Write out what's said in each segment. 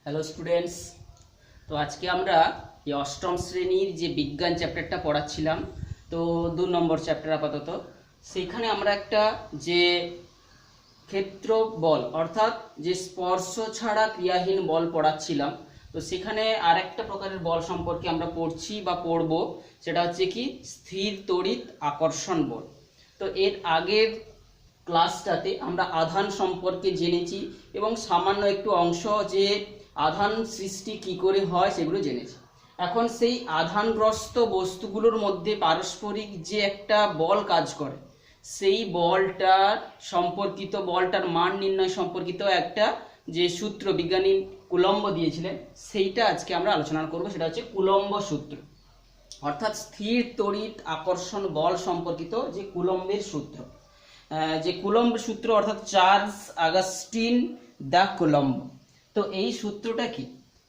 Hello students. তো আজকে আমরা এই অষ্টম শ্রেণীর যে বিজ্ঞান চ্যাপ্টারটা পড়াচ্ছিলাম, তো 2 নম্বর চ্যাপ্টার আপাতত, সেইখানে আমরা একটা যে ক্ষেত্র বল অর্থাৎ যে স্পর্শ ছাড়া ক্রিয়াহীন বল পড়াচ্ছিলাম, তো সেখানে আরেকটা প্রকারের বল সম্পর্কে আমরা পড়ছি বা পড়ব, সেটা হচ্ছে কি স্থির তড়িৎ আকর্ষণ বল। তো এর আগের ক্লাসটাতে আমরা আধান সম্পর্কে জেনেছি এবং সামান্য একটু অংশ যে আধান সৃষ্টি কি করে হয় সেগুলো জেনেছি। এখন সেই আধানগ্রস্ত বস্তুগুলোর মধ্যে পারস্পরিক যে একটা বল কাজ করে, সেই বলটার সম্পর্কিত বলটার মান নির্ণয় সম্পর্কিত একটা যে সূত্র বিজ্ঞানী কুলম্ব দিয়েছিলেন, সেইটা আজকে আমরা আলোচনা করব। সেটা হচ্ছে কুলম্ব সূত্র, অর্থাৎ স্থির তড়িৎ আকর্ষণ বল সম্পর্কিত যে কুলম্বের সূত্র। যে কুলম্ব সূত্র অর্থাৎ চার্লস আগাস্টিন দ্য কুলম্ব। তো এই সূত্রটা কি,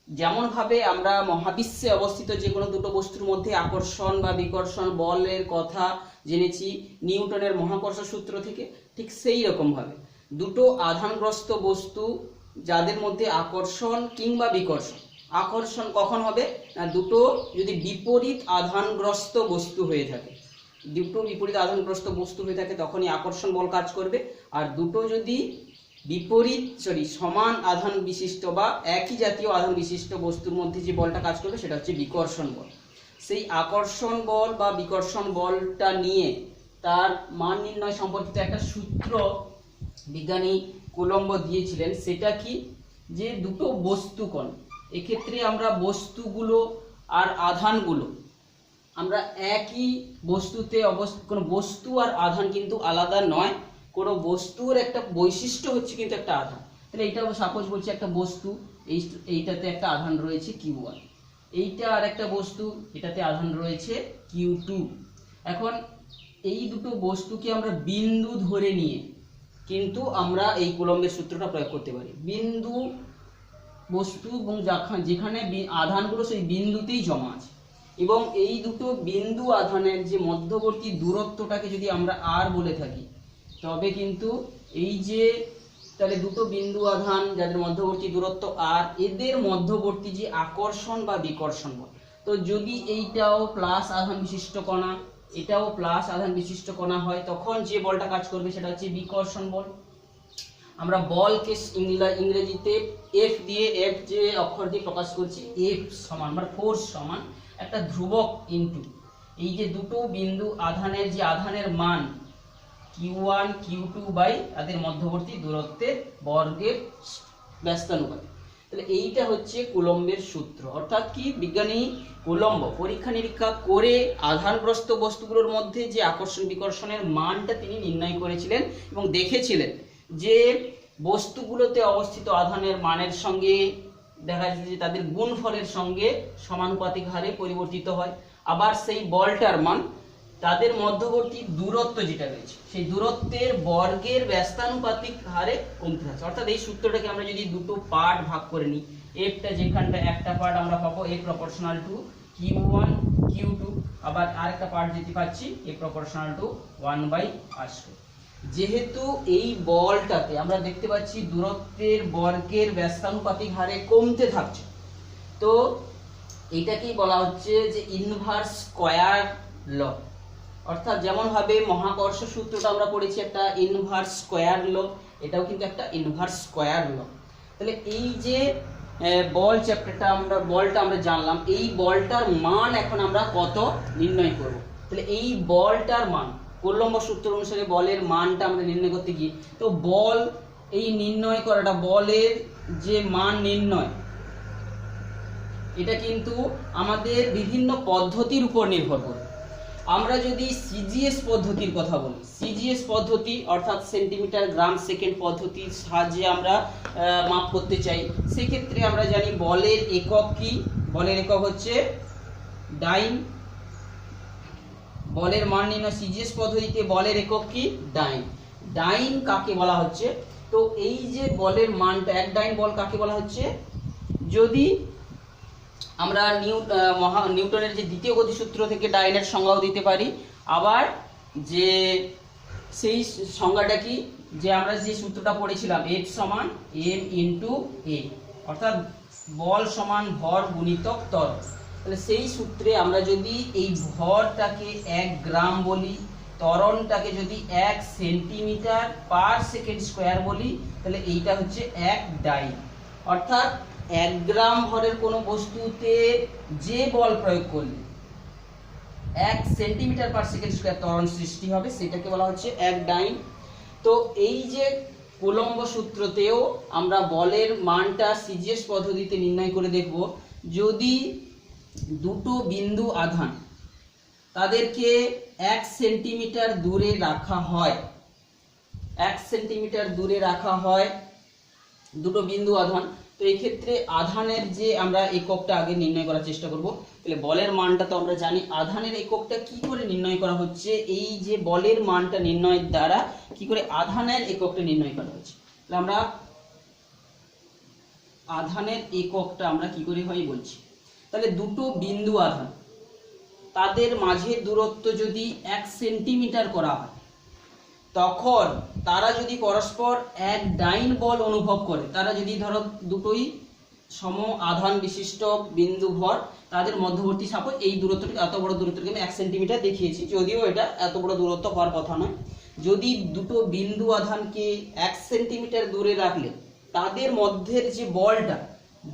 যেমনভাবে আমরা মহাবিশ্বে অবস্থিত যে কোনো দুটো বস্তুর মধ্যে আকর্ষণ বা বিকর্ষণ বলের কথা জেনেছি নিউটনের মহাকর্ষ সূত্র থেকে, ঠিক সেই রকমভাবে দুটো আধানগ্রস্ত বস্তু যাদের মধ্যে আকর্ষণ কিংবা বিকর্ষণ, আকর্ষণ কখন হবে না দুটো যদি বিপরীত আধানগ্রস্ত বস্তু হয়ে থাকে, দুটো বিপরীত আধানগ্রস্ত বস্তু হয়ে থাকে তখনই আকর্ষণ বল কাজ করবে। আর দুটো যদি সমান আধান বিশিষ্ট বা একই জাতীয় আধান বিশিষ্ট বস্তুর মধ্যে যে বলটা কাজ করবে সেটা হচ্ছে বিকর্ষণ বল। সেই আকর্ষণ বল বা বিকর্ষণ বলটা নিয়ে তার মান নির্ণয় সম্পর্কিত একটা সূত্র বিজ্ঞানী কুলম্ব দিয়েছিলেন। সেটা কি, যে দুটো বস্তুকণ, এক্ষেত্রে আমরা বস্তুগুলো আর আধানগুলো আমরা একই বস্তুতে কোনো বস্তু আর আধান কিন্তু আলাদা নয়, কোনো বস্তুর একটা বৈশিষ্ট্য হচ্ছে কিন্তু একটা আধান। তাহলে এইটা সাপোজ বলছি একটা বস্তু, এইটাতে একটা আধান রয়েছে Q1, এইটা আর একটা বস্তু, এটাতে আধান রয়েছে Q2। এখন এই দুটো বস্তুকে আমরা বিন্দু ধরে নিয়ে কিন্তু আমরা এই কুলম্বের সূত্রটা প্রয়োগ করতে পারি। বিন্দু বস্তু এবং যেখানে আধানগুলো সেই বিন্দুতেই জমা আছে, এবং এই দুটো বিন্দু আধানের যে মধ্যবর্তী দূরত্বটাকে যদি আমরা আর বলে থাকি, তবে কিন্তু এই যে তাহলে দুটো বিন্দু আধান যাদের মধ্যবর্তী দূরত্ব আর, এদের মধ্যবর্তী যে আকর্ষণ বা বিকর্ষণ বল, তো যদি এইটাও প্লাস আধান বিশিষ্ট কণা, এটাও প্লাস আধান বিশিষ্ট কণা হয়, তখন যে বলটা কাজ করবে সেটা হচ্ছে বিকর্ষণ বল। আমরা বলকে ইংরেজিতে এফ দিয়ে, এফ যে অক্ষর দিয়ে প্রকাশ করছি, এফ সমান মানে ফোর্স সমান একটা ধ্রুবক ইনটু এই যে দুটো বিন্দু আধানের যে আধানের মান Q1 Q2 বাই তাদের মধ্যবর্তী দূরত্বের বর্গের ব্যস্তানুপাতে। তাহলে এইটা হচ্ছে কুলম্বের সূত্র। অর্থাৎ কি, বিজ্ঞানী কুলম্ব পরীক্ষা নিরীক্ষা করে আধানগ্রস্ত বস্তুগুলোর মধ্যে যে আকর্ষণ বিকর্ষণের মানটা তিনি নির্ণয় করেছিলেন এবং দেখেছিলেন যে বস্তুগুলোতে অবস্থিত আধানের মানের সঙ্গে দেখা যাচ্ছে যে তাদের গুণফলের সঙ্গে সমানুপাতিক হারে পরিবর্তিত হয়। আবার সেই বলটার মান তাদের মধ্যবর্তী দূরত্ব যেটা রয়েছে সেই দূরত্বের বর্গের ব্যস্তানুপাতিক হারে কমতে থাকে। অর্থাৎ এই সূত্রটাকে আমরা যদি দুটো পার্ট ভাগ করে নিই, এফটা যেখানটা একটা পার্ট আমরা পাবো এ প্রপোর্শনাল টু Q1 Q2, আবার আরেকটা পার্ট যেতে পাচ্ছি এ প্রপোর্শনাল টু 1/r²। যেহেতু এই বলটাতে আমরা দেখতে পাচ্ছি দূরত্বের বর্গের ব্যস্তানুপাতিক হারে কমতে থাকছে, তো এইটাকেই বলা হচ্ছে যে ইনভার্স স্কয়ার ল। অর্থাৎ যেমনভাবে মহাকর্ষ সূত্রটা আমরা পড়েছি একটা ইনভার্স স্কয়ার ল, এটাও কিন্তু একটা ইনভার্স স্কয়ার ল। তাহলে এই যে বলটা আমরা জানলাম, এই বলটার মান এখন আমরা কত নির্ণয় করব। তাহলে এই বলটার মান কুলম্ব সূত্র অনুসারে বলের মানটা আমরা নির্ণয় করতে গিয়ে, তো বল এই নির্ণয় করাটা, বলের যে মান নির্ণয়, এটা কিন্তু আমাদের বিভিন্ন পদ্ধতির উপর নির্ভর করে। আমরা যদি সিজিএস পদ্ধতির কথা বলি, সিজিএস পদ্ধতি অর্থাৎ সেন্টিমিটার গ্রাম সেকেন্ড পদ্ধতির সাহায্যে আমরা মাপ করতে চাই, সেক্ষেত্রে আমরা জানি বলের একক কি, বলের একক হচ্ছে ডাইন। বলের মান নির্ণয় সিজিএস পদ্ধতিতে বলের একক কি, ডাইন। ডাইন কাকে বলা হচ্ছে, তো এই যে বলের মানটা, এক ডাইন বল কাকে বলা হচ্ছে, যদি আমরা নিউটনের যে দ্বিতীয় গতিসূত্র থেকে ডাইনের সংজ্ঞাও দিতে পারি। আবার যে সেই সংজ্ঞাটা কি, যে আমরা যে সূত্রটা পড়েছিলাম F সমান m ইন্টু a, অর্থাৎ বল সমান ভর গুণিতক ত্বরণ। তাহলে সেই সূত্রে আমরা যদি এই ভরটাকে 1 গ্রাম বলি, ত্বরণটাকে যদি 1 সেন্টিমিটার পার সেকেন্ড স্কোয়ার বলি, তাহলে এইটা হচ্ছে 1 ডাইন। অর্থাৎ 1 গ্রাম ভরের কোনো বস্তুতে যে বল প্রয়োগ করলে 1 সেন্টিমিটার পার সেকেন্ড স্কোয়ার ত্বরণ সৃষ্টি হবে, সেটাকে বলা হচ্ছে 1 ডাইন। তো এই যে কুলম্ব সূত্রতেও আমরা বলের মানটা সিজিএস পদ্ধতিতে নির্ণয় করে দেখব। যদি দুটো বিন্দু আধান তাদেরকে 1 সেন্টিমিটার দূরে রাখা হয়, 1 সেন্টিমিটার দূরে রাখা হয় দুটো বিন্দু আধান, তো এই ক্ষেত্রে আধানের যে আমরা এককটা আগে নির্ণয় করার চেষ্টা করব। তাহলে বলের মানটা তো আমরা জানি, আধানের এককটা কি করে নির্ণয় করা হচ্ছে, এই যে বলের মানটা নির্ণয়ের দ্বারা কি করে আধানের এককটা নির্ণয় করা হচ্ছে। তাহলে আমরা আধানের এককটা আমরা কি করে হয় বলছি। তাহলে দুটো বিন্দু আধান তাদের মাঝের দূরত্ব যদি 1 সেন্টিমিটার করা হয়, তখন তারা যদি পরস্পর 1 ডাইন বল অনুভব করে, তারা যদি ধরো দুটোই সম আধান বিশিষ্ট বিন্দু ভর, তাদের মধ্যবর্তী সাপেক্ষ এই দূরত্বটি, এত বড় দূরত্বকে আমি 1 সেন্টিমিটার দেখিয়েছি, যদিও এটা এত বড় দূরত্ব হওয়ার কথা নয়। যদি দুটো বিন্দু আধানকে 1 সেন্টিমিটার দূরে রাখলে তাদের মধ্যের যে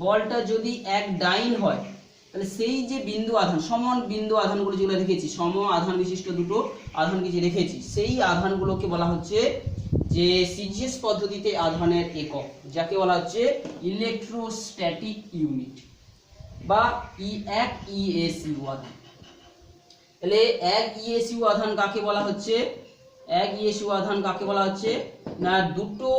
বলটা যদি 1 ডাইন হয়, তাহলে সেই যে বিন্দু আধান, সমান বিন্দু আধানগুলো যেগুলো রেখেছি, সম আধান বিশিষ্ট দুটো আধানকে যে রেখেছি, সেই আধানগুলোকে বলা হচ্ছে যে সিজিএস পদ্ধতিতে আধানের একক, যাকে বলা হচ্ছে ইলেকট্রোস্ট্যাটিক ইউনিট বা এক ইএসইউ আধান। তাহলে 1 ইএসইউ আধান কাকে বলা হচ্ছে? 1 ইএসইউ আধান কাকে বলা হচ্ছে না, দুটো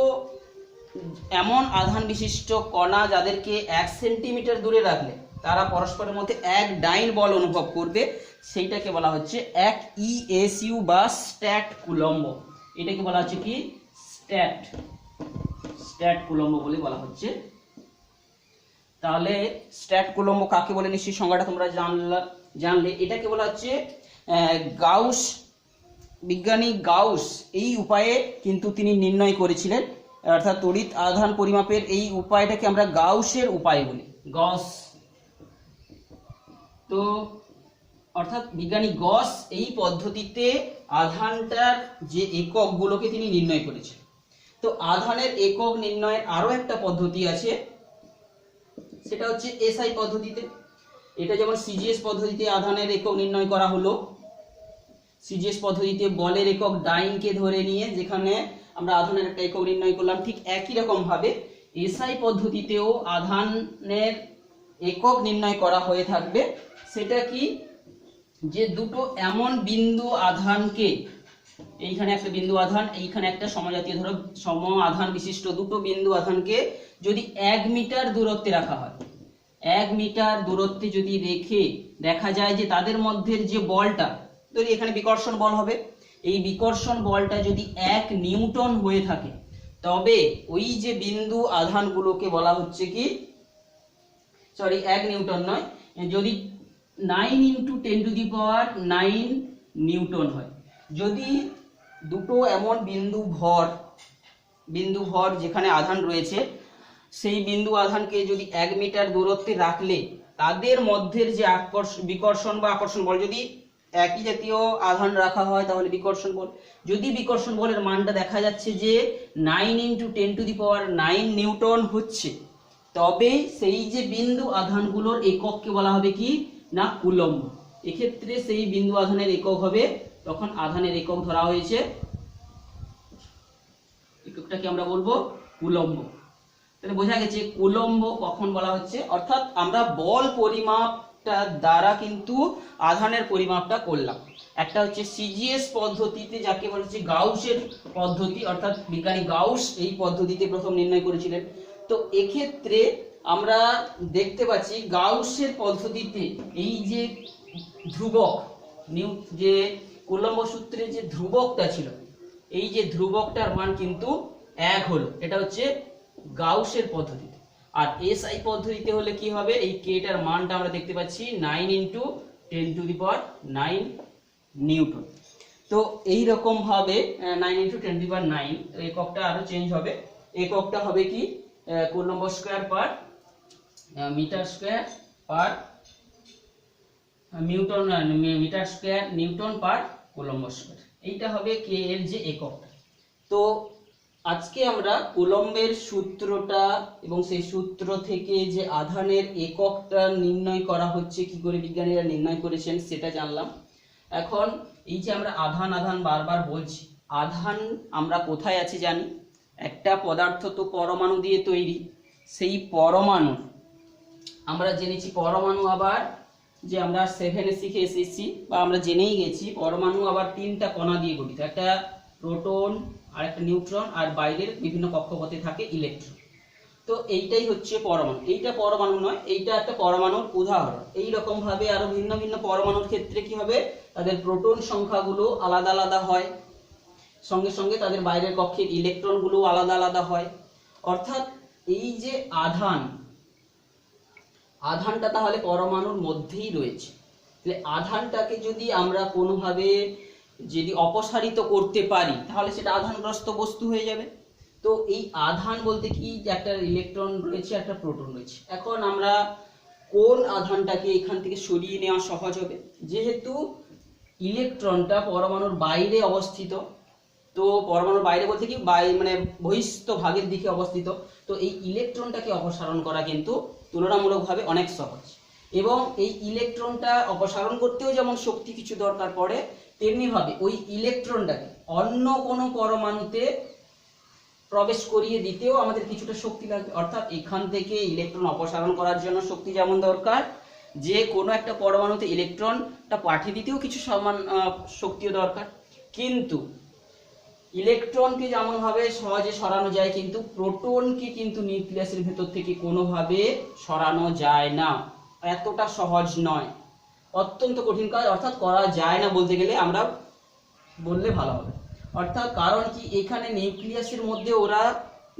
এমন আধান বিশিষ্ট কণা যাদেরকে 1 সেন্টিমিটার দূরে রাখলে তারা পরস্পরের মধ্যে 1 ডাইন বল অনুভব করবে, সেইটাকে বলা হচ্ছে 1 ইএসইউ বা স্ট্যাট কুলম্ব। এটাকে বলা হচ্ছে কি স্ট্যাট কুলম্ব বলে বলা হচ্ছে। তাহলে স্ট্যাট কুলম্ব কাকে বলে নিশ্চয়ই সংজ্ঞাটা তোমরা জানলে। এটাকে বলা হচ্ছে গাউস, বিজ্ঞানী গাউস এই উপায়ে কিন্তু তিনি নির্ণয় করেছিলেন, অর্থাৎ তড়িৎ আধান পরিমাপের এই উপায়টাকে আমরা গাউসের উপায় বলি, গস। তো অর্থাৎ বিজ্ঞানী গস এই পদ্ধতিতে আধানটার যে এককগুলোকে তিনি নির্ণয় করেছেন। তো আধানের একক নির্ণয়ের আরো একটা পদ্ধতি আছে, সেটা হচ্ছে এসআই পদ্ধতিতে। এটা যেমন সিজিএস পদ্ধতিতে আধানের একক নির্ণয় করা হলো, সিজিএস পদ্ধতিতে বলের একক ডাইনকে ধরে নিয়ে যেখানে আমরা আধানের একটা একক নির্ণয় করলাম, ঠিক একই রকম ভাবে এসআই পদ্ধতিতেও আধানের একক নির্ণয় করা হয়ে থাকবে। সেটা কি, যে দুটো এমন বিন্দু আধানকে, এইখানে একটা বিন্দু আধান, এইখানে একটা সমজাতীয় ধরো সম আধান বিশিষ্ট দুটো বিন্দু আধানকে যদি 1 মিটার দূরত্বে রাখা হয়, 1 মিটার দূরত্বে যদি রেখে দেখা যায় যে তাদের মধ্যে যে বলটা, যদি এখানে বিকর্ষণ বল হবে, এই বিকর্ষণ বলটা যদি 1 নিউটন হয়ে থাকে, তবে ওই যে বিন্দু আধানগুলোকে বলা হচ্ছে কি, 1 নিউটন নয়, যদি 9 × 10⁹ নিউটন হয়, যদি দুটো এমন বিন্দু ভর যেখানে আধান রয়েছে, সেই বিন্দু আধানকে যদি 1 মিটার দূরত্বে রাখলে তাদের মধ্যের যে বিকর্ষণ বা আকর্ষণ বল, যদি একই জাতীয় আধান রাখা হয় তাহলে বিকর্ষণ বল, যদি বিকর্ষণ বলের মানটা দেখা যাচ্ছে যে 9 × 10⁹ নিউটন হচ্ছে, তবে সেই যে বিন্দু আধানগুলোর একককে বলা হবে কি না কুলম্ব। এক্ষেত্রে সেই বিন্দু আধানের একক হবে, তখন আধানের একক ধরা হয়েছে, এককটাকে আমরা বলবো কুলম্ব। তাহলে বোঝা গেছে কুলম্ব কখন বলা হচ্ছে, অর্থাৎ আমরা বল পরিমাপটা দ্বারা কিন্তু আধানের পরিমাপটা করলাম। একটা হচ্ছে সিজিএস পদ্ধতিতে, যাকে বলা হচ্ছে গাউসের পদ্ধতি, অর্থাৎ বিজ্ঞানী গাউস এই পদ্ধতিতে প্রথম নির্ণয় করেছিলেন। তো এক্ষেত্রে আমরা দেখতে পাচ্ছি গাউসের পদ্ধতিতে এই যে ধ্রুবক, যে কুলম্ব সূত্রে যে ধ্রুবকটা ছিল, এই যে ধ্রুবকটার মান কিন্তু 1 হলো, এটা হচ্ছে গাউসের পদ্ধতিতে। আর এসআই পদ্ধতিতে হলে কি হবে, এই কেটার মানটা আমরা দেখতে পাচ্ছি 9 × 10⁹ নিউটন। তো এই রকম ভাবে 9 × 10⁹, এককটা আরো চেঞ্জ হবে, এককটা হবে কি coulomb square per metre square per newton per coulomb square. এইটা হবে কে এর যে এককটা। তো আজকে আমরা কুলম্বের সূত্রটা এবং সেই সূত্র থেকে যে আধানের এককটা নির্ণয় করা হচ্ছে, কি করে বিজ্ঞানীরা নির্ণয় করেছেন সেটা জানলাম। এখন এই যে আমরা আধান আধান বারবার বলছি, আধান আমরা কোথায় আছে জানি, একটা পদার্থ তো পরমাণু দিয়ে তৈরি, সেই পরমাণু আমরা জেনেছি পরমাণু আবার যে আমরা 7 এ শিখে এসেছি বা আমরা জেনেই গেছি, পরমাণু আবার 3টা কণা দিয়ে গঠিত, একটা প্রোটন আর একটা নিউট্রন আর বাইরের বিভিন্ন কক্ষপথে থাকে ইলেকট্রন। তো এইটাই হচ্ছে পরমাণু। এইটা পরমাণু নয়, এইটা একটা পরমাণুর উদাহরণ। এই রকম ভাবে আরো ভিন্ন ভিন্ন পরমাণুর ক্ষেত্রে কি হবে, তাদের প্রোটন সংখ্যাগুলো আলাদা আলাদা হয়, সঙ্গে সঙ্গে তাদের বাইরের কক্ষের ইলেকট্রনগুলো আলাদা আলাদা হয়। অর্থাৎ এই যে আধানটা তাহলে পরমাণুর মধ্যেই রয়েছে। তাহলে আধানটাকে যদি আমরা কোনোভাবে যদি অপসারিত করতে পারি তাহলে সেটা আধানগ্রস্ত বস্তু হয়ে যাবে। তো এই আধান বলতে কি, যে একটা ইলেকট্রন রয়েছে একটা প্রোটন রয়েছে। এখন আমরা কোন আধানটাকে এখান থেকে সরিয়ে নেওয়া সহজ হবে, যেহেতু ইলেকট্রনটা পরমাণুর বাইরে অবস্থিত, তো পরমাণুর বাইরে বলতে কি মানে বহিস্থ ভাগের দিকে অবস্থিত, তো এই ইলেকট্রনটাকে অপসারণ করা কিন্তু তুলনামূলকভাবে অনেক সহজ। এবং এই ইলেকট্রনটা অপসারণ করতেও যেমন শক্তি কিছু দরকার পড়ে, তেমনি ভাবে ওই ইলেকট্রনটাকে অন্য কোনো পরমাণুতে প্রবেশ করিয়ে দিতেও আমাদের কিছুটা শক্তি লাগবে। অর্থাৎ এখান থেকে ইলেকট্রন অপসারণ করার জন্য শক্তি যেমন দরকার, যে কোনো একটা পরমাণুতে ইলেকট্রনটা পাঠিয়ে দিতেও কিছু সমান শক্তিও দরকার। কিন্তু ইলেকট্রনকে যেমন ভাবে সহজে সরানো যায়, কিন্তু প্রোটনকে কিন্তু নিউক্লিয়াসের ভেতর থেকে কোনোভাবে সরানো যায় না, এতটা সহজ নয়, অত্যন্ত কঠিন কাজ। অর্থাৎ করা যায় না বলতে গেলে আমরা বললে ভালো হবে। অর্থাৎ কারণ কি, এখানে নিউক্লিয়াসের মধ্যে ওরা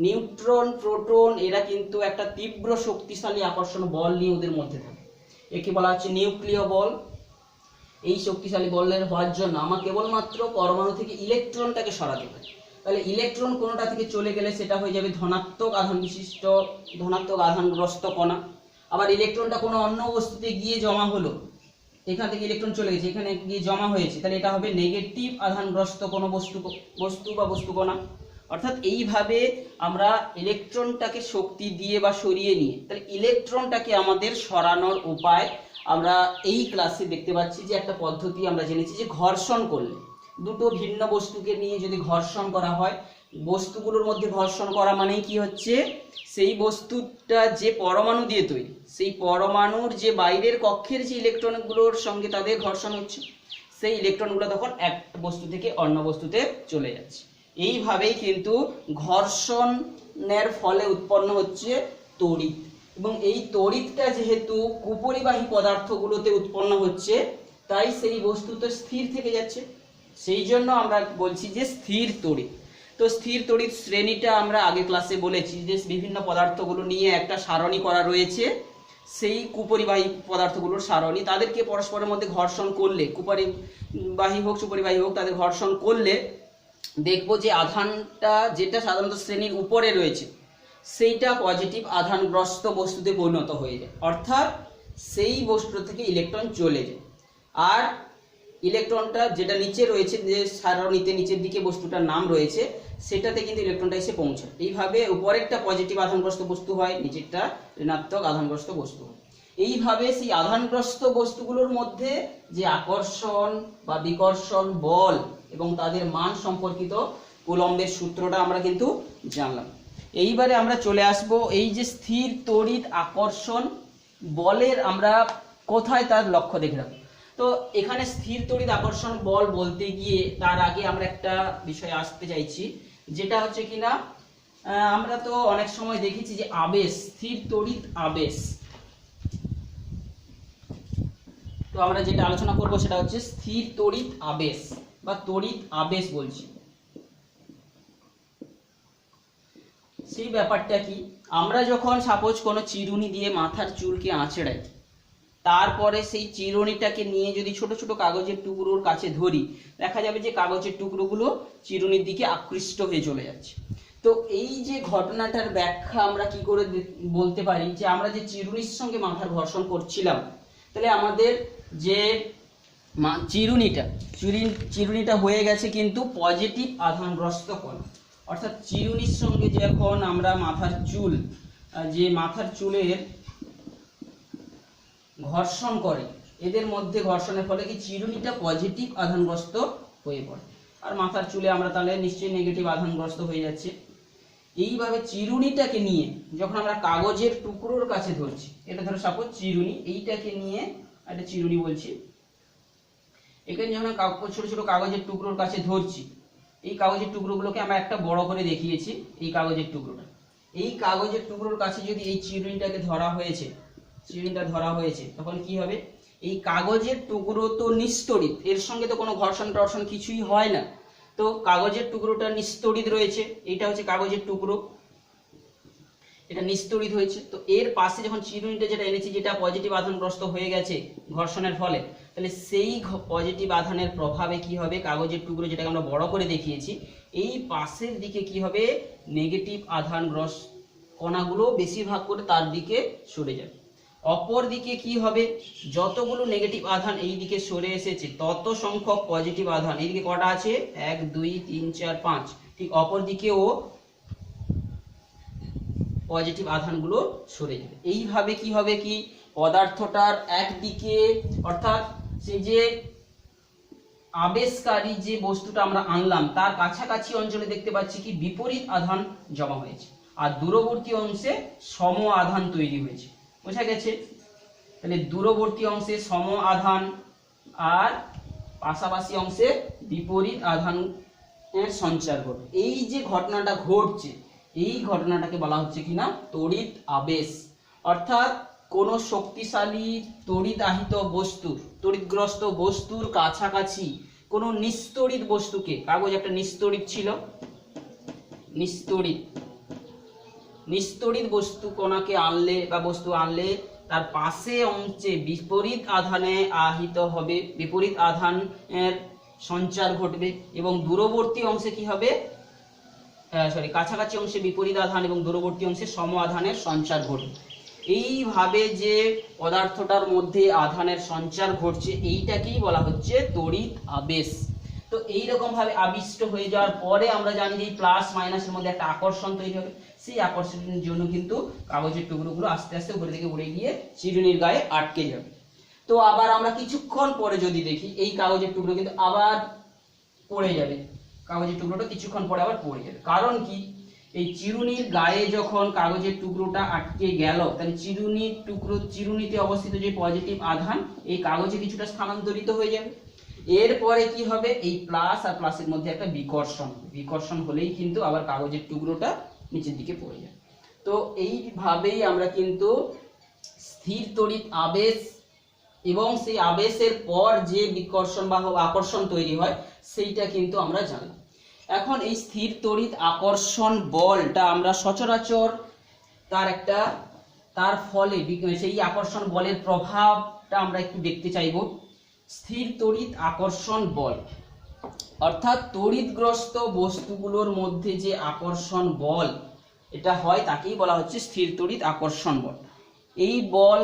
নিউট্রন প্রোটন এরা কিন্তু একটা তীব্র শক্তিশালী আকর্ষণ বল নিয়ে ওদের মধ্যে থাকে, একে বলা হচ্ছে নিউক্লিয় বল। এই শক্তিশালী বলের হওয়ার জন্য আমার কেবলমাত্র পরমাণু থেকে ইলেকট্রনটাকে সরাতে পারি। তাহলে ইলেকট্রন কোনোটা থেকে চলে গেলে সেটা হয়ে যাবে ধনাত্মক আধান বিশিষ্ট, ধনাত্মক আধানগ্রস্ত কণা। আবার ইলেকট্রনটা কোনো অন্য বস্তুতে গিয়ে জমা হলো, এখান থেকে ইলেকট্রন চলে গেছে, এখানে গিয়ে জমা হয়েছে, তাহলে এটা হবে নেগেটিভ আধানগ্রস্ত কোনো বস্তু বা বস্তু কণা। অর্থাৎ এইভাবে আমরা ইলেকট্রনটাকে শক্তি দিয়ে বা সরিয়ে নিয়ে, তাহলে ইলেকট্রনটাকে আমাদের সরানোর উপায় আমরা এই ক্লাসে দেখতে পাচ্ছি। যে একটা পদ্ধতি আমরা জেনেছি যে ঘর্ষণ করলে, দুটো ভিন্ন বস্তুকে নিয়ে যদি ঘর্ষণ করা হয়, বস্তুগুলোর মধ্যে ঘর্ষণ করা মানেই কি হচ্ছে, সেই বস্তুটা যে পরমাণু দিয়ে তৈরি, সেই পরমাণুর যে বাইরের কক্ষের যে ইলেকট্রনগুলোর সঙ্গে তাদের ঘর্ষণ হচ্ছে, সেই ইলেকট্রনগুলো তখন এক বস্তু থেকে অন্য বস্তুতে চলে যাচ্ছে। এইভাবেই কিন্তু ঘর্ষণের ফলে উৎপন্ন হচ্ছে তড়িৎ। এবং এই তড়িৎটা যেহেতু কুপরিবাহী পদার্থগুলোতে উৎপন্ন হচ্ছে, তাই সেই বস্তু তো স্থির থেকে যাচ্ছে, সেই জন্য আমরা বলছি যে স্থির তড়িৎ। তো স্থির তড়িৎ শ্রেণীটা আমরা আগে ক্লাসে বলেছি যে বিভিন্ন পদার্থগুলো নিয়ে একটা সারণী করা রয়েছে, সেই কুপরিবাহী পদার্থগুলোর সারণী, তাদেরকে পরস্পরের মধ্যে ঘর্ষণ করলে, কুপরিবাহী হোক সুপরিবাহী হোক, তাদের ঘর্ষণ করলে দেখব যে আধানটা যেটা সাধারণত শ্রেণীর উপরে রয়েছে সেইটা পজিটিভ আধানগ্রস্ত বস্তুতে পরিণত হয়ে যায়, অর্থাৎ সেই বস্তু থেকে ইলেকট্রন চলে যায়। আর ইলেকট্রনটা যেটা নিচে রয়েছে, যে সারণীতে নিচের দিকে বস্তুটার নাম রয়েছে, সেটাতে কিন্তু ইলেকট্রনটা এসে পৌঁছায়। এইভাবে উপরেরটা পজিটিভ আধানগ্রস্ত বস্তু হয়, নিচেরটা ঋণাত্মক আধানগ্রস্ত বস্তু হয়। এইভাবে সেই আধানগ্রস্ত বস্তুগুলোর মধ্যে যে আকর্ষণ বা বিকর্ষণ বল এবং তাদের মান সম্পর্কিত কুলম্বের সূত্রটা আমরা কিন্তু জানলাম। এইবারে আমরা চলে আসব এই যে স্থির তড়িৎ আকর্ষণ বলের আমরা কোথায় তার লক্ষ্য দেখে রাখবো। তো এখানে স্থির তড়িৎ আকর্ষণ বল বলতে গিয়ে তার আগে আমরা একটা বিষয় আসতে চাইছি, যেটা হচ্ছে কিনা আমরা তো অনেক সময় দেখেছি যে আবেশ, স্থির তড়িৎ আবেশ। তো আমরা যেটা আলোচনা করব সেটা হচ্ছে স্থির তড়িৎ আবেশ বা তড়িৎ আবেশ বলছি। সেই ব্যাপারটা কি, আমরা যখন সাপোজ কোনো চিরুনি দিয়ে মাথার চুলকে আঁচড়াই, তারপরে সেই চিরুনিটাকে নিয়ে যদি ছোট ছোট কাগজের টুকরোর কাছে ধরি, দেখা যাবে যে কাগজের টুকরোগুলো চিরুনির দিকে আকৃষ্ট হয়ে চলে যাচ্ছে। তো এই যে ঘটনাটার ব্যাখ্যা আমরা কি করে বলতে পারি, যে আমরা যে চিরুনির সঙ্গে মাথার ঘর্ষণ করছিলাম, তাহলে আমাদের যে চিরুনিটা হয়ে গেছে কিন্তু পজিটিভ আধানগ্রস্ত কণা। অর্থাৎ চিরুনির সঙ্গে যখন আমরা মাথার চুলের ঘর্ষণ করে, এদের মধ্যে ঘর্ষণের ফলে কি চিরুনিটা পজিটিভ আধানগ্রস্ত হয়ে পড়ে, আর মাথার চুলে আমরা তাহলে নিশ্চয়ই নেগেটিভ আধানগ্রস্ত হয়ে যাচ্ছে। এইভাবে চিরুনিটাকে নিয়ে যখন আমরা কাগজের টুকরোর কাছে ধরছি, এটা ধরো সাপোজ চিরুনি, এইটাকে নিয়ে একটা চিরুনি বলছি, এখানে যখন ছোট ছোট কাগজের টুকরোর কাছে ধরছি, এই কাগজের টুকরোগুলোকে আমরা একটা বড় করে দেখিয়েছি। এই কাগজের টুকরোর কাছে যদি এই চিরুনিটাকে ধরা হয়েছে, তখন কি হবে, এই কাগজের টুকরো তো নিস্তড়িত, এর সঙ্গে তো কোনো ঘর্ষণ টর্ষণ কিছুই হয় না, তো কাগজের টুকরোটা নিস্তড়িত রয়েছে, এইটা হচ্ছে কাগজের টুকরো, এটা নিস্তড়িত হয়েছে। তো এর পাশে যখন চিরুনিটা যেটা এনেছি, যেটা পজিটিভ আধানগ্রস্ত হয়ে গেছে ঘর্ষণের ফলে, তাহলে সেই পজিটিভ আধানের প্রভাবে কি হবে, কাগজের টুকরো যেটাকে আমরা বড় করে দেখিয়েছি, এই পাশের দিকে কি হবে, নেগেটিভ আধানগ্রস্ত কণাগুলো বেশিরভাগ করে তার দিকে সরে যাবে। অপর দিকে কি হবে, যতগুলো নেগেটিভ আধান এই দিকে সরে এসেছে, তত সংখ্যক পজিটিভ আধান, এইদিকে কটা আছে, 1 2 3 4 5, ঠিক অপর দিকেও পজিটিভ আধানগুলো সরে যাবে। এইভাবে কি হবে, কি পদার্থটার একদিকে, অর্থাৎ সেই যে আবেশকারী যে বস্তুটা আমরা আনলাম, তার কাছাকাছি অঞ্চলে দেখতে পাচ্ছি কি বিপরীত আধান জমা হয়েছে, আর দূরবর্তী অংশে সম আধান তৈরি হয়েছে। বোঝা গেছে? তাহলে দূরবর্তী অংশে সম আধান আর পাশাপাশি অংশে বিপরীত আধানের সঞ্চার ঘটে। এই যে ঘটনাটা ঘটছে, এই ঘটনাটাকে বলা হচ্ছে কিনা তড়িৎ আবেশ। অর্থাৎ কোন শক্তিশালী তড়িৎগ্রস্ত বস্তুর কাছাকাছি কোন নিস্তড়িত বস্তুকে, কাগজ একটা নিস্তড়িত ছিল, নিস্তড়িত বস্তু কণাকে আনলে বা বস্তু আনলে তার পাশে অংশে বিপরীত আধানে আহিত হবে, বিপরীত আধানের সঞ্চার ঘটবে, এবং দূরবর্তী অংশে কি হবে, কাছাকাছি অংশে বিপরীত আধান এবং দূরবর্তী অংশে সম আধানের সঞ্চার ঘটবে। এইভাবে যে পদার্থটার মধ্যে আধানের সঞ্চার ঘটছে, এইটাকেই বলা হচ্ছে তড়িৎ আবেশ। তো এইরকম ভাবে আবিষ্ট হয়ে যাওয়ার পরে আমরা জানি যে প্লাস মাইনাসের মধ্যে একটা আকর্ষণ তৈরি হবে। সেই আকর্ষণের জন্য কিন্তু কাগজের টুকরোগুলো আস্তে আস্তে উপরে দিকে উড়ে গিয়ে চিরুনির গায়ে আটকে যাবে। তো আবার আমরা কিছুক্ষণ পরে যদি দেখি, এই কাগজের টুকরো কিন্তু আবার পড়ে যাবে, কাগজের টুকরোটা কিছুক্ষণ পরে আবার পড়ে যাবে। কারণ কি, এই চিরুনির গায়ে যখন কাগজের টুকরোটা আটকে গেল, তাহলে চিরুনিতে অবস্থিত যে পজিটিভ আধান এই কাগজে কিছুটা স্থানান্তরিত হয়ে যাবে। এরপরে কি হবে, এই প্লাস আর প্লাসের মধ্যে একটা বিকর্ষণ হলেই কিন্তু আবার কাগজের টুকরোটা নিচের দিকে পড়ে যায়। তো এইভাবেই আমরা কিন্তু স্থির তড়িৎ আবেশ এবং সেই আবেশের পর যে বিকর্ষণ বা আকর্ষণ তৈরি হয়, সেইটা কিন্তু আমরা জানলাম। এখন এই স্থির তড়িৎ আকর্ষণ বলটা আমরা সচরাচর তার ফলে সেই আকর্ষণ বলের প্রভাবটা আমরা একটু দেখতে চাইব। স্থির তড়িৎ আকর্ষণ বল অর্থাৎ তড়িৎগ্রস্ত বস্তুগুলোর মধ্যে যে আকর্ষণ বল এটা হয়, তাকেই বলা হচ্ছে স্থির তড়িৎ আকর্ষণ বল। এই বল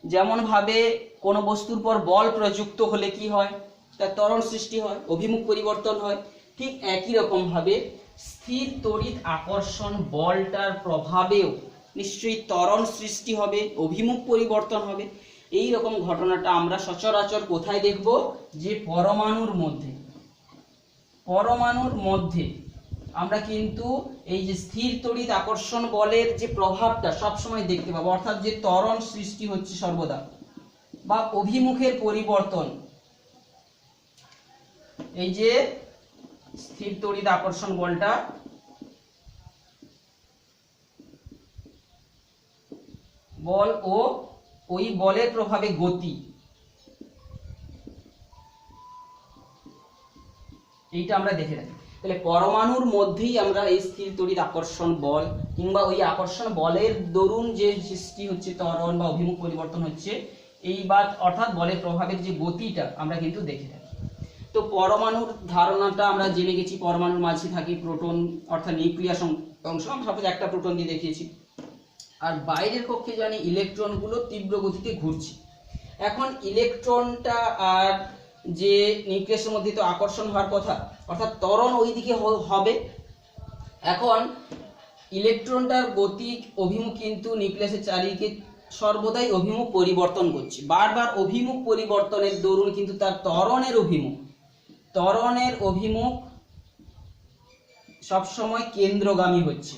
যেমন ভাবে কোনো বস্তুর পর বল প্রযুক্ত হলে কি হয়, তার ত্বরণ সৃষ্টি হয়, অভিমুখ পরিবর্তন হয়, ঠিক একই রকম ভাবে স্থির তড়িৎ আকর্ষণ বলটার প্রভাবেও নিশ্চয়ই ত্বরণ সৃষ্টি হবে, অভিমুখ পরিবর্তন হবে। এই রকম ঘটনাটা আমরা সচরাচর কোথায় দেখব, যে পরমাণুর মধ্যে আমরা কিন্তু এই যে স্থির তড়িৎ আকর্ষণ বলের যে প্রভাবটা সবসময় দেখতে পাবো। অর্থাৎ যে ত্বরণ সৃষ্টি হচ্ছে সর্বদা বা অভিমুখের পরিবর্তন, এই যে স্থির তড়িৎ আকর্ষণ বলটা বল ও ওই বলের প্রভাবে গতি, এইটা আমরা দেখে রাখি। তাহলে পরমাণুর মধ্যেই আমরা এই স্থির তড়িৎ আকর্ষণ বল কিংবা ওই আকর্ষণ বলের দরুন যে সৃষ্টি হচ্ছে ত্বরণ বা অভিমুখ পরিবর্তন হচ্ছে, অর্থাৎ বলের প্রভাবের যে গতিটা আমরা কিন্তু দেখে রাখি। তো পরমাণুর ধারণাটা আমরা জেনে গেছি, পরমাণুর মাঝে থাকে প্রোটন অর্থাৎ নিউক্লিয়াস অংশ, আমরা সাপোজ একটা প্রোটন দিয়ে দেখিয়েছি। আর বাইরের কক্ষে জানি ইলেকট্রনগুলো তীব্র গতিতে ঘুরছে। এখন ইলেকট্রনটা আর যে নিউক্লিয়াসের মধ্যে তো আকর্ষণ হওয়ার কথা, অর্থাৎ ত্বরণ ওই দিকে হবে। এখন ইলেকট্রনটার গতিক অভিমুখ কিন্তু নিউক্লিয়াসের চারিদিকে সর্বদাই অভিমুখ পরিবর্তন করছে, বারবার অভিমুখ পরিবর্তনের দরুন কিন্তু তার ত্বরণের অভিমুখ সবসময় কেন্দ্রগামী হচ্ছে।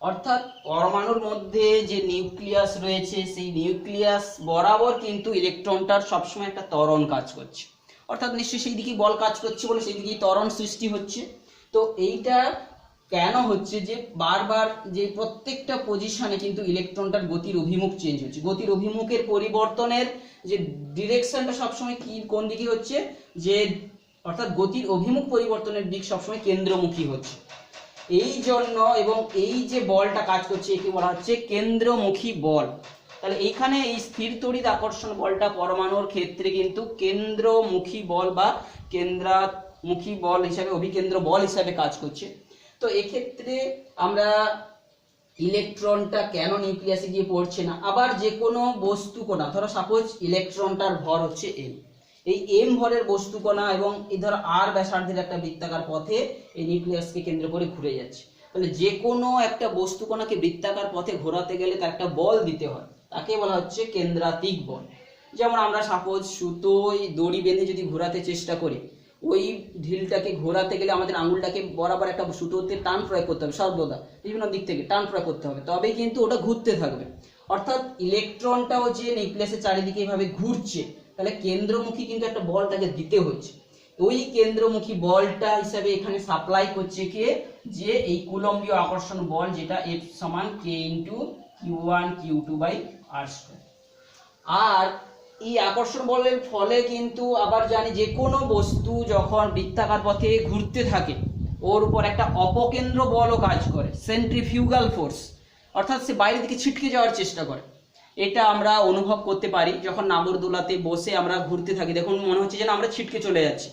অর্থাৎ পরমাণুর মধ্যে যে নিউক্লিয়াস রয়েছে সেই নিউক্লিয়াস বরাবর কিন্তু ইলেকট্রনটার সবসময় একটা ত্বরণ কাজ করছে, অর্থাৎ নিশ্চয়ই সেই দিকে বল কাজ করছে বলে সেই দিকেই ত্বরণ সৃষ্টি হচ্ছে। তো এইটা কেন হচ্ছে যে বারবার যে প্রত্যেকটা পজিশনে কিন্তু ইলেকট্রনটার গতির অভিমুখ চেঞ্জ হচ্ছে, গতির অভিমুখের পরিবর্তনের যে ডিরেকশনটা সবসময় কোন দিকে হচ্ছে, যে অর্থাৎ গতির অভিমুখ পরিবর্তনের দিক সবসময় কেন্দ্রমুখী হচ্ছে। এই জন্য এবং এই যে বলটা কাজ করছে একে বলা হচ্ছে কেন্দ্রমুখী বল। তাহলে এইখানে এই স্থির তড়িৎ আকর্ষণ বলটা পরমাণুর ক্ষেত্রে কিন্তু কেন্দ্রমুখী বল বা কেন্দ্রামুখী বল হিসাবে, অভিকেন্দ্র বল হিসাবে কাজ করছে। তো এক্ষেত্রে আমরা ইলেকট্রনটা কেন নিউক্লিয়াসে গিয়ে পড়ছে না, আবার যে কোনো বস্তু কণা, ধরো সাপোজ ইলেকট্রনটার ভর হচ্ছে m, এই m ভরের বস্তু কণা এবং এই ধরো r ব্যাসার্ধের একটা বৃত্তাকার পথে এই নিউক্লিয়াসকে কেন্দ্র করে ঘুরে যাচ্ছে। তাহলে যে কোনো একটা বস্তু কণাকে বৃত্তাকার পথে ঘোরাতে গেলে তার একটা বল দিতে হয়, তাকে বলা হচ্ছে কেন্দ্রাতিক বল। যেমন আমরা সাপোজ সুতোয় দড়ি বেঁধে যদি ঘোরাতে চেষ্টা করি, ওই ঢিলটাকে ঘোরাতে গেলে আমাদের আঙুলটাকে বরাবর একটা সুতোতে টান প্রয়োগ করতে হবে, সর্বদা বিভিন্ন দিক থেকে টান প্রয়োগ করতে হবে, তবেই কিন্তু ওটা ঘুরতে থাকবে। অর্থাৎ ইলেকট্রনটাও যে নিউক্লিয়াসের চারিদিকে এইভাবে ঘুরছে, তাহলে কেন্দ্রমুখী কিন্তু একটা বল তাকে দিতে হচ্ছে। ওই কেন্দ্রমুখী বলটা হিসাবে এখানে সাপ্লাই করছে কে, যে এই কুলম্বীয় আকর্ষণ বল, যেটা F সমান K into Q1 Q2 by R²। আর এই আকর্ষণ বলের ফলে কিন্তু আবার জানি যে কোনো বস্তু যখন বৃত্তাকার পথে ঘুরতে থাকে ওর উপর একটা অপকেন্দ্র বলও কাজ করে, সেন্ট্রিফিউগাল ফোর্স, অর্থাৎ সে বাইরের দিকে ছিটকে যাওয়ার চেষ্টা করে। এটা আমরা অনুভব করতে পারি যখন নাগরদোলাতে বসে আমরা ঘুরতে থাকি, দেখুন মনে হচ্ছে যেন আমরা ছিটকে চলে যাচ্ছি।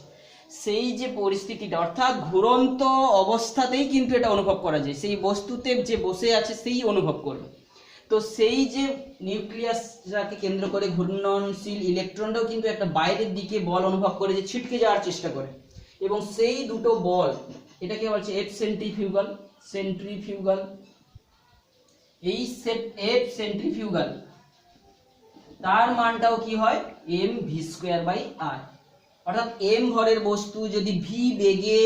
সেই যে পরিস্থিতিটা, অর্থাৎ ঘুরন্ত অবস্থাতেই কিন্তু এটা অনুভব করা যায়, সেই বস্তুতে যে বসে আছে সেই অনুভব করবে। তো সেই যে নিউক্লিয়াসটাকে কেন্দ্র করে ঘূর্ণনশীল ইলেকট্রনটাও কিন্তু একটা বাইরের দিকে বল অনুভব করে, যে ছিটকে যাওয়ার চেষ্টা করে। এবং সেই দুটো বল, এটাকে বলছে এফ সেন্ট্রিফিউগাল, এই এফ সেন্ট্রিফিউগাল তার মানটাও কি হয় mv²/r। অর্থাৎ m ভরের বস্তু যদি v বেগে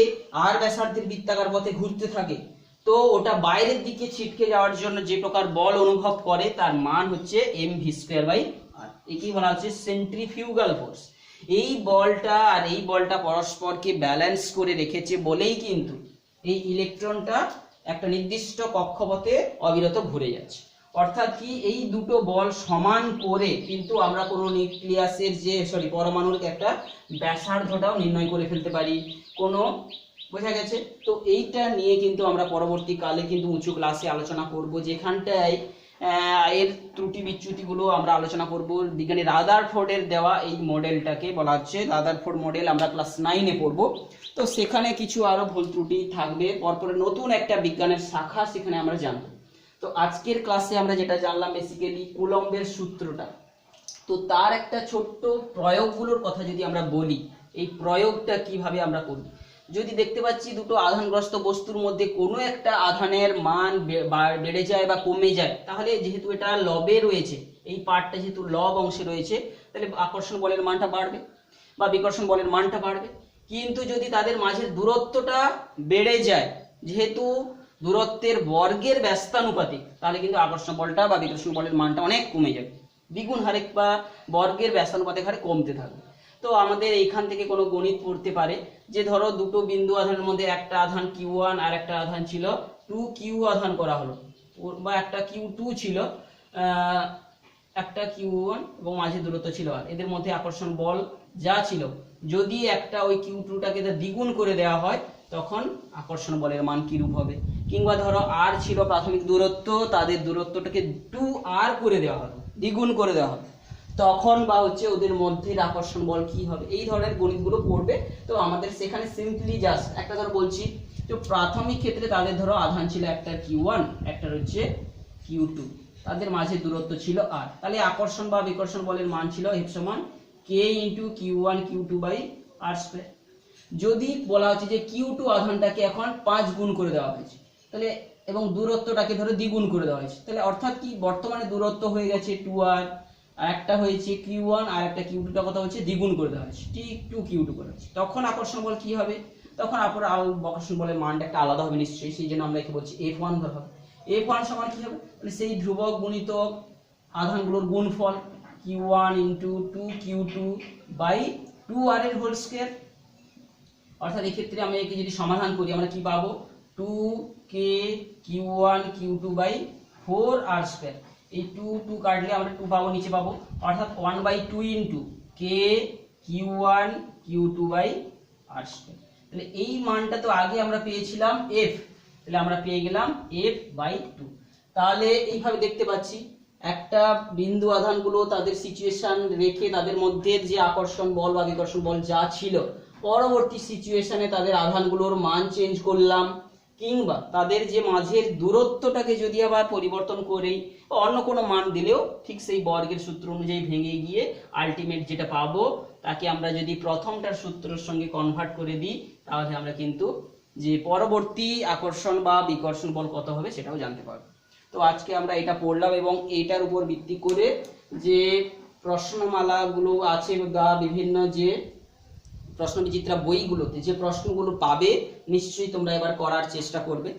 r ব্যাসার্ধের বৃত্তাকার পথে ঘুরতে থাকে, তো ওটা বাইরের দিকে ছিটকে যাওয়ার জন্য যে প্রকার বল অনুভব করে তার মান হচ্ছে mv²/r। একেই বলা হচ্ছে সেন্ট্রিফিউগাল ফোর্স। এই বলটা আর এই বলটা পরস্পরকে ব্যালেন্স করে রেখেছে বলেই কিন্তু এই ইলেকট্রনটা একটা নির্দিষ্ট কক্ষপথে অবিরত ঘুরে যাচ্ছে। অর্থাৎ কি, এই দুটো বল সমান করে কিন্তু আমরা কোনো নিউক্লিয়াসের যে পরমাণুর একটা ব্যাসার্ধটাও নির্ণয় করে ফেলতে পারি কোনো, বোঝা গেছে? তো এইটা নিয়ে কিন্তু আমরা পরবর্তীকালে কিন্তু উঁচু ক্লাসে আলোচনা করব, যেখানটায় এর ত্রুটি বিচ্যুতিগুলো আমরা আলোচনা করব। বিজ্ঞানী রাদারফোর্ডের দেওয়া এই মডেলটাকে বলা হচ্ছে রাদারফোর্ড মডেল, আমরা ক্লাস 9-এ পড়ব। তো সেখানে কিছু আরো ভুল ত্রুটি থাকবে, পরপরে নতুন একটা বিজ্ঞানের শাখা সেখানে আমরা জানব। তো আজকের ক্লাসে আমরা যেটা জানলাম বেসিক্যালি কুলম্বের সূত্রটা, তো তার একটা ছোট্ট প্রয়োগগুলোর কথা যদি আমরা বলি, এই প্রয়োগটা কিভাবে আমরা করব। যদি দেখতে পাচ্ছি দুটো আধানগ্রস্ত বস্তুর মধ্যে কোনো একটা আধানের মান বেড়ে যায় বা কমে যায়, তাহলে যেহেতু এটা লবে রয়েছে, এই পার্টটা যেহেতু লব অংশে রয়েছে, তাহলে আকর্ষণ বলের মানটা বাড়বে বা বিকর্ষণ বলের মানটা বাড়বে। কিন্তু যদি তাদের মাঝের দূরত্বটা বেড়ে যায়, যেহেতু দূরত্বের বর্গের ব্যস্তানুপাতিক, তাহলে কিন্তু আকর্ষণ বলটা বা বিকর্ষণ বলের মানটা অনেক কমে যাবে, দ্বিগুণ হারে বা বর্গের ব্যস্তানুপাতিক হারে কমতে থাকবে। তো আমাদের এইখান থেকে কোনো গণিত পড়তে পারে যে ধরো দুটো বিন্দু আধানের মধ্যে একটা আধান Q1 আর একটা আধান ছিল 2Q আধান করা হলো, বা একটা Q2 ছিল, একটা Q1 এবং মাঝে দূরত্ব ছিল আর, এদের মধ্যে আকর্ষণ বল যা ছিল, যদি একটা ওই Q2টাকে দ্বিগুণ করে দেওয়া হয় তখন আকর্ষণ বলের মান কিরূপ হবে। কিংবা ধরো r ছিল প্রাথমিক দূরত্ব, তাদের দূরত্বটাকে 2r করে দেওয়া হবে, দ্বিগুণ করে দেওয়া হবে, তখন বা হচ্ছে ওদের মধ্যে আকর্ষণ বল কি হবে, এই ধরনের গণিতগুলো পড়বে। তো আমাদের সেখানে সিম্পলি জাস্ট একটা ধরো বলছি, তো প্রাথমিক ক্ষেত্রে তাদের ধরো আধান ছিল একটা Q1, একটা হচ্ছে Q2, তাদের মাঝে দূরত্ব ছিল r, তাহলে আকর্ষণ বা বিকর্ষণ বলের মান ছিল F সমান k × Q1 Q2 r²। যদি বলা হচ্ছে যে Q2 আধানটাকে এখন 5 গুণ করে দেওয়া হয়েছে, তাহলে এবং দূরত্বটাকে ধরো দ্বিগুণ করে দেওয়া হয়েছে, তাহলে অর্থাৎ কি বর্তমানে দূরত্ব হয়ে গেছে 2r, আর একটা হয়েছে Q1 আর একটা Q2টা কথা হচ্ছে দ্বিগুণ করে দেওয়া হয়েছে, T2 Q2 করে হচ্ছে, তখন আকর্ষণ বল কি হবে, তখন আকর্ষণ বলের মানটা একটা আলাদা হবে নিশ্চয়ই, সেই জন্য আমরা একে বলছি F1 ধরা হবে। F1 সমান কি হবে, মানে সেই ধ্রুবক গুণিতক আধানগুলোর গুণফল Q1 × 2Q2 2r এর হোল স্কয়ার। অর্থাৎ এই ক্ষেত্রে আমি একে যদি সমাধান করি আমরা কি পাবো, 2k Q1 Q2 4r²। এই 2 কাটলে আমরা 2 পাবো, নিচে পাবো, অর্থাৎ 1/2 × k Q1 Q2 r²। তাহলে এই মানটা তো আগে আমরা পেয়েছিলাম f, তাহলে আমরা পেয়ে গেলাম f/2। তাহলে এইভাবে দেখতে পাচ্ছি একটা বিন্দু আধানগুলো তাদের সিচুয়েশন রেখে তাদের মধ্যে যে আকর্ষণ বল বা বিকর্ষণ বল যা ছিল, পরবর্তী সিচুয়েশনে তাদের আধানগুলোর মান চেঞ্জ করলাম, কিংবা তাদের যে মাঝের দূরত্বটাকে যদি আবার পরিবর্তন করেই অন্য কোনো মান দিলেও ঠিক সেই বর্গের সূত্র অনুযায়ী ভেঙে গিয়ে আলটিমেট যেটা পাবো তাকে আমরা যদি প্রথমটার সূত্রের সঙ্গে কনভার্ট করে দিই, তাহলে আমরা কিন্তু যে পরবর্তী আকর্ষণ বা বিকর্ষণ বল কত হবে সেটাও জানতে পারবো। তো আজকে আমরা এটা পড়লাম এবং এইটার উপর ভিত্তি করে যে প্রশ্নমালাগুলো আছে বা বিভিন্ন যে প্রশ্নবিচিত্রা বইগুলোতে যে প্রশ্নগুলো পাবে নিশ্চয়ই তোমরা এবার করার চেষ্টা করবে।